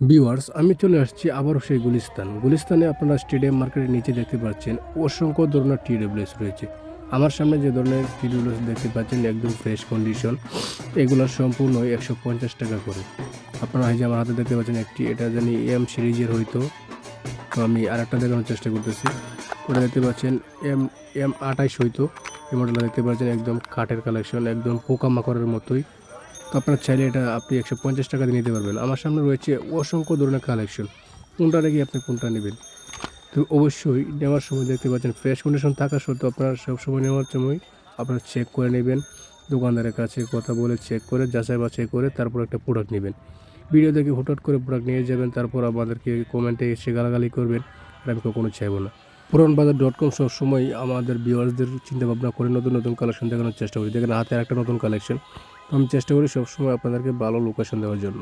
Viewers, আমি চলে আসছি আবারও সেই গুলিস্তানে আপনারা স্টেডিয়াম মার্কেটের নিচে দেখতে পাচ্ছেন অসংখ্য ধরনের টিডব্লিউএস রয়েছে। আমার সামনে যে ধরনের টিডব্লিউএস দেখতে পাচ্ছেন একদম ফ্রেশ কন্ডিশন, এগুলো সম্পূর্ণ 150 টাকা করে। আপনারা এই যে আমার হাতে দেখতে পাচ্ছেন একটি, এটা জানি এম সিরিজের হয়তো, তো আমি আরেকটা দেখানোর চেষ্টা করতেছি। ওটা দেখতে পাচ্ছেন এম এম 28 হয়তো। এই মডেলটা দেখতে পাচ্ছেন একদম কাঠের কালেকশন, একদম পোকামাকড়ের মতোই। তো আপনারা চাইলে এটা আপনি 150 টাকা দিয়ে নিতে পারবেন। আমার সামনে রয়েছে অসংখ্য ধরনের কালেকশন, কোনটা রেখে আপনি কোনটা নেবেন। তো অবশ্যই নেওয়ার সময় দেখতে পাচ্ছেন ফ্রেশ কন্ডিশন থাকা সত্ত্বেও আপনারা সবসময় নেওয়ার সময় আপনারা চেক করে নেবেন, দোকানদারের কাছে কথা বলে চেক করে যাচাই বাছাই করে তারপর একটা প্রোডাক্ট নেবেন। ভিডিও দেখে হুটহাট করে প্রোডাক্ট নিয়ে যাবেন, তারপর আমাদেরকে কমেন্টে এসে গালাগালি করবেন, এটা আমি কখনো চাইবো না। পুরানবাজার.com সবসময় আমাদের ভিউয়ার্সদের চিন্তাভাবনা করে নতুন নতুন কালেকশন দেখানোর চেষ্টা করি। দেখেন হাতে একটা নতুন কালেকশন। আমি চেষ্টা করি সবসময় আপনাদেরকে ভালো লোকেশন দেওয়ার জন্য।